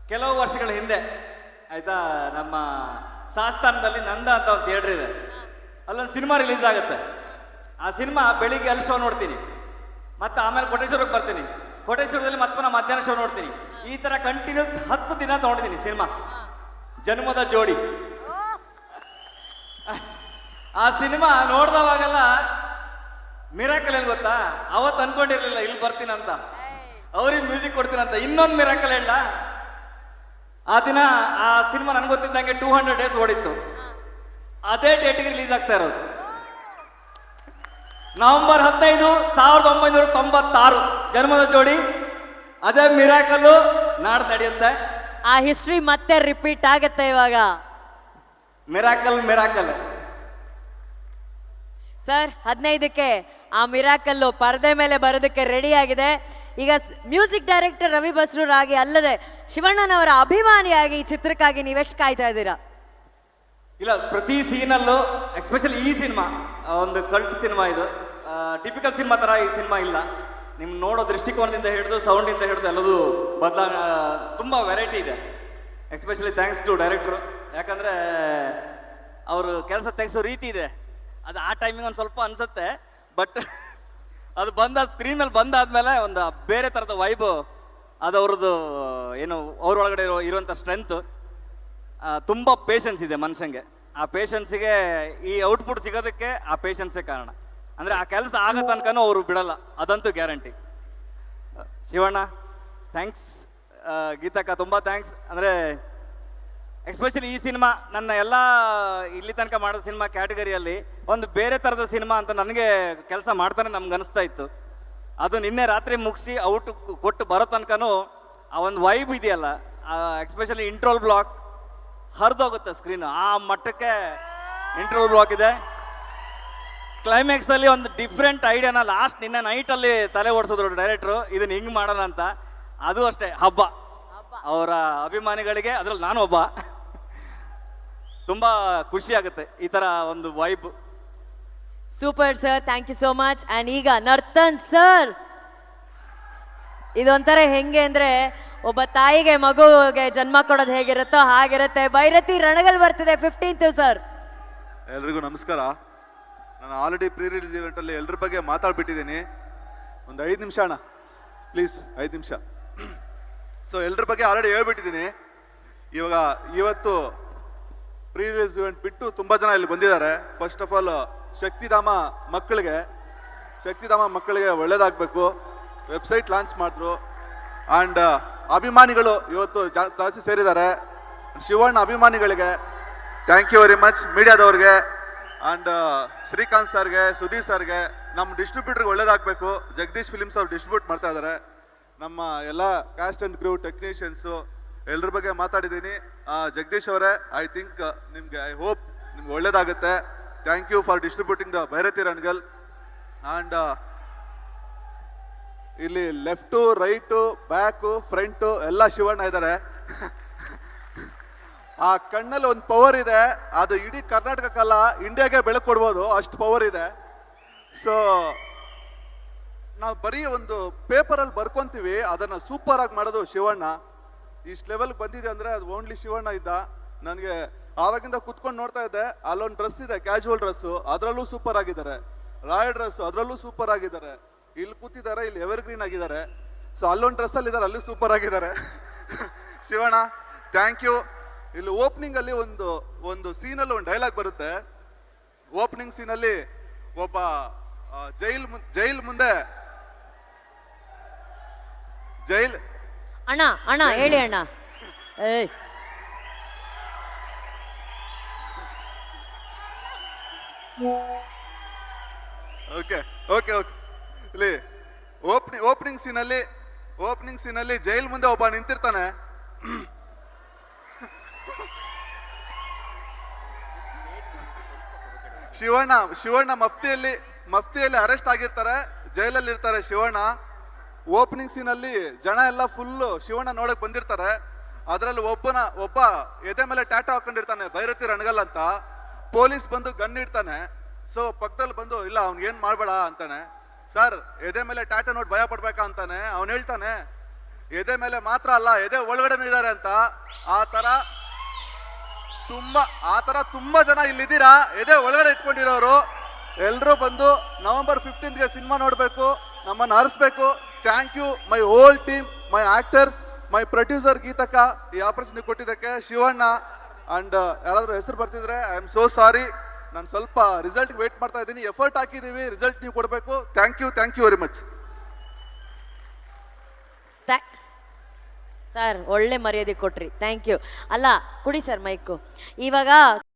ಕೆಲವು ವರ್ಷಗಳ ಹಿಂದೆ ಆಯ್ತಾ, ನಮ್ಮ ಸಾಸ್ತಾನದಲ್ಲಿ ನಂದ ಅಂತ ಒಂದು ಥಿಯೇಟರ್ ಇದೆ, ಅಲ್ಲೊಂದು ಸಿನಿಮಾ ರಿಲೀಸ್ ಆಗುತ್ತೆ. ಆ ಸಿನಿಮಾ ಬೆಳಿಗ್ಗೆ ಅಲ್ಲಿ ಶೋ ನೋಡ್ತೀನಿ, ಮತ್ತೆ ಆಮೇಲೆ ಕೋಟೇಶ್ವರಕ್ಕೆ ಬರ್ತೀನಿ, ಕೋಟೇಶ್ವರದಲ್ಲಿ ಮತ್ತೆ ನಾ ಮಧ್ಯಾಹ್ನ ಶೋ ನೋಡ್ತೀನಿ. ಈ ತರ ಕಂಟಿನ್ಯೂಸ್ 10 ದಿನ ನೋಡಿದ್ದೀನಿ ಸಿನಿಮಾ. ಜನ್ಮದ ಜೋಡಿ ಆ ಸಿನಿಮಾ ನೋಡ್ದವಾಗೆಲ್ಲ ಮಿರಾಕಲ್ ಏನ್ ಗೊತ್ತಾ, ಅವತ್ತು ಅನ್ಕೊಂಡಿರ್ಲಿಲ್ಲ ಇಲ್ಲಿ ಬರ್ತೀನಂತ, ಅವ್ರಿಗೆ ಮ್ಯೂಸಿಕ್ ಕೊಡ್ತೀನಂತ. ಇನ್ನೊಂದು ಮಿರಾಕಲ್ ಹೇಳ, ಆ ದಿನ ಆ ಸಿನಿಮಾ ನನ್ಗೆ ಗೊತ್ತಿದ್ದಂಗೆ 200 ಡೇಸ್ ಓಡಿತ್ತು. ಅದೇ ಡೇಟಿಗೆ ರಿಲೀಸ್ ಆಗ್ತಾ ಇರೋದು ನವೆಂಬರ್ 15, 1996 ಜನ್ಮದ ಜೋಡಿ. ಅದೇ ಮಿರಾಕಲ್ಲು ನಾಡ್ ನಡೆಯುತ್ತೆ. ಆ ಹಿಸ್ಟ್ರಿ ಮತ್ತೆ ರಿಪೀಟ್ ಆಗತ್ತೆ ಇವಾಗ. ಮಿರಾಕಲ್ ಮಿರಾಕಲ್ ಸರ್ 15ಕ್ಕೆ ಆ ಮಿರಾಕಲ್ಲು ಪರದೆ ಮೇಲೆ ಬರೋದಕ್ಕೆ ರೆಡಿ ಆಗಿದೆ. ಈಗ ಮ್ಯೂಸಿಕ್ ಡೈರೆಕ್ಟರ್ ರವಿ ಬಸ್ರೂರ್ ಆಗಿ ಅಲ್ಲದೆ ಶಿವಣ್ಣನವರ ಅಭಿಮಾನಿಯಾಗಿ ಈ ಚಿತ್ರಕ್ಕಾಗಿ ನೀವೆಷ್ಟು ಕಾಯ್ತಾ ಇದ್ದೀರಾ? ಇಲ್ಲ, ಪ್ರತಿ ಸೀನಲ್ಲೂ ಎಸ್ಪೆಷಲಿ ಈ ಸಿನಿಮಾ ಒಂದು ಕಲ್ಟ್ ಸಿನಿಮಾ. ಇದು ಟಿಪಿಕಲ್ ಸಿನಿಮಾ ತರ ಈ ಸಿನಿಮಾ ಇಲ್ಲ. ನಿಮ್ ನೋಡೋ ದೃಷ್ಟಿಕೋನದಿಂದ ಹಿಡಿದು ಸೌಂಡಿಂದ ಹಿಡಿದು ಎಲ್ಲದೂ ತುಂಬ ವೆರೈಟಿ ಇದೆ. ಎಸ್ಪೆಷಲಿ ಥ್ಯಾಂಕ್ಸ್ ಟು ಡೈರೆಕ್ಟ್ರು, ಯಾಕಂದ್ರೆ ಅವರು ಕೆಲಸ ತೆಗೆಸೋ ರೀತಿ ಇದೆ, ಅದು ಆ ಟೈಮಿಂಗ್ ಒಂದು ಸ್ವಲ್ಪ ಅನ್ಸುತ್ತೆ. ಬಟ್ ಅದು ಸ್ಕ್ರೀನ್ ಮೇಲೆ ಬಂದಾದ್ಮೇಲೆ ಒಂದು ಬೇರೆ ಥರದ ವೈಬು, ಅದು ಅವ್ರದ್ದು ಏನು ಅವ್ರೊಳಗಡೆ ಇರುವಂಥ ಸ್ಟ್ರೆಂತ್. ತುಂಬ ಪೇಷನ್ಸ್ ಇದೆ ಮನುಷ್ಯಂಗೆ. ಆ ಪೇಷನ್ಸಿಗೆ ಈ ಔಟ್ಪುಟ್ ಸಿಗೋದಕ್ಕೆ ಆ ಪೇಷನ್ಸೇ ಕಾರಣ. ಅಂದರೆ ಆ ಕೆಲಸ ಆಗೋ ತನಕನೂ ಅವರು ಬಿಡಲ್ಲ, ಅದಂತೂ ಗ್ಯಾರಂಟಿ. ಶಿವಣ್ಣ ಥ್ಯಾಂಕ್ಸ್, ಗೀತಕ್ಕ ತುಂಬ ಥ್ಯಾಂಕ್ಸ್. ಅಂದರೆ ಎಸ್ಪೆಷಲಿ ಈ ಸಿನಿಮಾ ನನ್ನ ಎಲ್ಲ ಇಲ್ಲಿ ತನಕ ಮಾಡೋ ಸಿನಿಮಾ ಕ್ಯಾಟಗರಿಯಲ್ಲಿ ಒಂದು ಬೇರೆ ಥರದ ಸಿನಿಮಾ ಅಂತ ನನಗೆ ಕೆಲಸ ಮಾಡ್ತಾನೆ ನಮ್ಗೆ ಅನಿಸ್ತಾ ಇತ್ತು. ಅದು ನಿನ್ನೆ ರಾತ್ರಿ ಮುಗಿಸಿ ಔಟ್ ಕೊಟ್ಟು ಬರೋ ತನಕನೂ ಆ ಒಂದು ವೈಬ್ ಇದೆಯಲ್ಲ, ಎಸ್ಪೆಷಲಿ ಇಂಟ್ರೋಲ್ ಬ್ಲಾಕ್ ಹರಿದೋಗುತ್ತೆ ಸ್ಕ್ರೀನ್, ಆ ಮಟ್ಟಕ್ಕೆ ಇಂಟ್ರೋಲ್ ಬ್ಲಾಕ್ ಇದೆ. ಕ್ಲೈಮ್ಯಾಕ್ಸಲ್ಲಿ ಒಂದು ಡಿಫ್ರೆಂಟ್ ಐಡಿಯಾನ ಲಾಸ್ಟ್ ನಿನ್ನೆ ನೈಟಲ್ಲಿ ತಲೆ ಓಡಿಸಿದ್ರು ಡೈರೆಕ್ಟ್ರು, ಇದನ್ನ ಹಿಂಗೆ ಮಾಡೋಣ ಅಂತ. ಅದು ಅಷ್ಟೇ ಹಬ್ಬ ಅವರ ಅಭಿಮಾನಿಗಳಿಗೆ, ಅದ್ರಲ್ಲಿ ನಾನು ಒಬ್ಬ. ತುಂಬ ಖುಷಿ ಆಗುತ್ತೆ ಈ ಥರ ಒಂದು vibe. Super sir, thank you so much. And ಈಗ ನರ್ತನ್ ಸರ್, ಇದೊಂಥರ ಹೆಂಗೆ ಅಂದರೆ ಒಬ್ಬ ತಾಯಿಗೆ ಮಗುಗೆ ಜನ್ಮ ಕೊಡೋದು ಹೇಗಿರುತ್ತೋ ಹಾಗಿರುತ್ತೆ. ಭೈರತಿ ರಣಗಲ್ ಬರ್ತಿದೆ 15th ಸರ್. ಎಲ್ರಿಗೂ ನಮಸ್ಕಾರ. ನಾನು ಆಲ್ರೆಡಿ ಪ್ರೀ ರಿಲೀಸ್ ಇವೆಂಟಲ್ಲಿ ಎಲ್ಲರ ಬಗ್ಗೆ ಮಾತಾಡ್ಬಿಟ್ಟಿದ್ದೀನಿ. ಒಂದು 5 ನಿಮಿಷ ಅಣ್ಣ ಪ್ಲೀಸ್, 5 ನಿಮಿಷ. ಸೊ ಎಲ್ಲರ ಬಗ್ಗೆ ಆಲ್ರೆಡಿ ಹೇಳ್ಬಿಟ್ಟಿದ್ದೀನಿ. ಇವತ್ತು ಪ್ರೀ ರಿಲೀಸ್ ಇವೆಂಟ್ ಬಿಟ್ಟು ತುಂಬ ಜನ ಇಲ್ಲಿ ಬಂದಿದ್ದಾರೆ. ಫಸ್ಟ್ ಆಫ್ ಆಲ್ ಶಕ್ತಿಧಾಮ ಮಕ್ಕಳಿಗೆ ಒಳ್ಳೇದಾಗಬೇಕು. ವೆಬ್ಸೈಟ್ ಲಾಂಚ್ ಮಾಡಿದ್ರು ಆ್ಯಂಡ್ ಅಭಿಮಾನಿಗಳು ಇವತ್ತು ಜಾಸ್ತಿ ಸೇರಿದ್ದಾರೆ. ಶಿವಣ್ಣ ಅಭಿಮಾನಿಗಳಿಗೆ ಥ್ಯಾಂಕ್ ಯು ವೆರಿ ಮಚ್, ಮೀಡಿಯಾದವ್ರಿಗೆ ಆ್ಯಂಡ್ ಶ್ರೀಕಾಂತ್ ಸರ್ಗೆ, ಸುಧೀರ್ ಸರ್ಗೆ, ನಮ್ಮ ಡಿಸ್ಟ್ರಿಬ್ಯೂಟರ್ಗೆ ಒಳ್ಳೇದಾಗಬೇಕು. ಜಗದೀಶ್ ಫಿಲಿಮ್ಸ್ ಅವ್ರು ಡಿಸ್ಟ್ರಿಬ್ಯೂಟ್ ಮಾಡ್ತಾ ಇದ್ದಾರೆ. ನಮ್ಮ ಎಲ್ಲ ಕ್ಯಾಸ್ಟ್ ಆ್ಯಂಡ್ ಕ್ರೂ ಟೆಕ್ನಿಷಿಯನ್ಸು ಎಲ್ಲರ ಬಗ್ಗೆ ಮಾತಾಡಿದ್ದೀನಿ. ಜಗದೀಶ್ ಅವರೇ, ಐ ಥಿಂಕ್ ಐ ಹೋಪ್ ನಿಮ್ಗೆ ಒಳ್ಳೇದಾಗುತ್ತೆ. Thank you for distributing the Bhairathi Ranagal. And ಇಲ್ಲಿ ಲೆಫ್ಟು, ರೈಟು, ಬ್ಯಾಕು, ಫ್ರಂಟು ಎಲ್ಲ ಶಿವಣ್ಣ ಇದ್ದಾರೆ. ಆ ಕಣ್ಣಲ್ಲಿ ಒಂದು ಪವರ್ ಇದೆ, ಅದು ಇಡೀ ಕರ್ನಾಟಕಕ್ಕಲ್ಲ ಇಂಡಿಯಾಗೆ ಬೆಳಕು ಕೊಡ್ಬೋದು, ಅಷ್ಟು ಪವರ್ ಇದೆ. ಸೊ ನಾವು ಬರೀ ಒಂದು ಪೇಪರಲ್ಲಿ ಬರ್ಕೊಂತೀವಿ, ಅದನ್ನು ಸೂಪರ್ ಆಗಿ ಮಾಡೋದು ಶಿವಣ್ಣ. ಇಷ್ಟು ಲೆವೆಲ್ಗೆ ಬಂದಿದೆ ಅಂದರೆ ಅದು ಓನ್ಲಿ ಶಿವಣ್ಣ ಇದ್ದ. ನನಗೆ ಆವಾಗಿಂದ ಕುತ್ಕೊಂಡು ನೋಡ್ತಾ ಇದ್ದೆ, ಅಲ್ಲೊಂದು ಡ್ರೆಸ್ ಇದೆ ಕ್ಯಾಶುವಲ್ ಡ್ರೆಸ್ಸು, ಅದರಲ್ಲೂ ಸೂಪರ್ ಆಗಿದ್ದಾರೆ. ರಾಯಲ್ ಡ್ರೆಸ್ಸು ಅದರಲ್ಲೂ ಸೂಪರ್ ಆಗಿದ್ದಾರೆ. ಇಲ್ಲಿ ಕೂತಿದ್ದಾರೆ, ಇಲ್ಲಿ ಎವರ್ಗ್ರೀನ್ ಆಗಿದ್ದಾರೆ. ಸೊ ಅಲ್ಲೊಂದು ಡ್ರೆಸ್ಸಲ್ಲಿ ಇದ್ದಾರೆ, ಅಲ್ಲಿ ಸೂಪರ್ ಆಗಿದ್ದಾರೆ. Shivanna thank you. ಇಲ್ಲಿ ಓಪನಿಂಗಲ್ಲಿ ಒಂದು ಸೀನಲ್ಲಿ ಒಂದು ಡೈಲಾಗ್ ಬರುತ್ತೆ. ಓಪನಿಂಗ್ ಸೀನಲ್ಲಿ ಒಬ್ಬ ಜೈಲ್ ಮುಂದೆ ಅಣ್ಣ ಹೇಳಿ ಅಣ್ಣ. ಓಕೆ ಓಕೆ ಓಕೆ ಇಲ್ಲಿ ಓಪನಿಂಗ್ ಸೀನಲ್ಲಿ ಜೈಲ್ ಮುಂದೆ ಒಬ್ಬ ನಿಂತಿರ್ತಾನೆ. ಶಿವಣ್ಣ ಮಫ್ತಿಯಲ್ಲಿ ಅರೆಸ್ಟ್ ಆಗಿರ್ತಾರೆ, ಜೈಲಲ್ಲಿ ಇರ್ತಾರೆ ಶಿವಣ್ಣ. ಓಪನಿಂಗ್ ಸೀನಲ್ಲಿ ಜನ ಎಲ್ಲ ಫುಲ್ಲು ಶಿವಣ್ಣ ನೋಡಕ್ ಬಂದಿರ್ತಾರೆ. ಅದರಲ್ಲಿ ಒಬ್ಬ ಎದೆ ಮೇಲೆ ಟ್ಯಾಟೋ ಹಾಕೊಂಡಿರ್ತಾನೆ, ಭೈರತಿ ರಣಗಲ್ ಅಂತ. ಪೊಲೀಸ್ ಬಂದು ಗನ್ ಇಡ್ತಾನೆ. ಸೊ ಪಕ್ಕದಲ್ಲಿ ಬಂದು ಇಲ್ಲ ಅವ್ನಿಗೇನು ಮಾಡಬೇಡ ಅಂತಾನೆ. ಸರ್ ಎದೆ ಮೇಲೆ ಟ್ಯಾಟೋ ನೋಡಿ ಭಯ ಪಡ್ಬೇಕಾ ಅಂತಾನೆ. ಅವ್ನು ಹೇಳ್ತಾನೆ ಎದೆ ಮೇಲೆ ಮಾತ್ರ ಅಲ್ಲ, ಎದೆ ಒಳಗಡೆನೂ ಇದ್ದಾರೆ ಅಂತ. ಆ ತರ ತುಂಬಾ ಜನ ಇಲ್ಲಿದ್ದೀರಾ, ಎದೆ ಒಳಗಡೆ ಇಟ್ಕೊಂಡಿರೋರು. ಎಲ್ಲರೂ ಬಂದು ನವೆಂಬರ್ 15ಗೆ ಸಿನಿಮಾ ನೋಡಬೇಕು, ನಮ್ಮನ್ನು ಹರಿಸ್ಬೇಕು. Thank you my whole team, my actors, my producer ಗೀತಕ್ಕ, ಈ ಆಪರ್ಚುನಿಟಿ ಕೊಟ್ಟಿದ್ದಕ್ಕೆ, ಶಿವಣ್ಣ ಅಂಡ್ ಯಾರಾದ್ರೂ ಹೆಸರು ಬರ್ತಿದ್ರೆ ಐ ಆಮ್ ಸೋ ಸಾರಿ. ನಾನು ಸ್ವಲ್ಪ ರಿಸಲ್ಟ್ ವೇಟ್ ಮಾಡ್ತಾ ಇದ್ದೀನಿ. ಎಫರ್ಟ್ ಹಾಕಿದ್ದೀವಿ, ರಿಸಲ್ಟ್ ನೀವು ಕೊಡಬೇಕು. Thank you very much. Sir ಒಳ್ಳೆ ಮರ್ಯಾದೆ ಕೊಟ್ರಿ, ಥ್ಯಾಂಕ್ ಯು. ಅಲ್ಲ, ಕುಡಿ ಸರ್ ಮೈಕು. ಇವಾಗ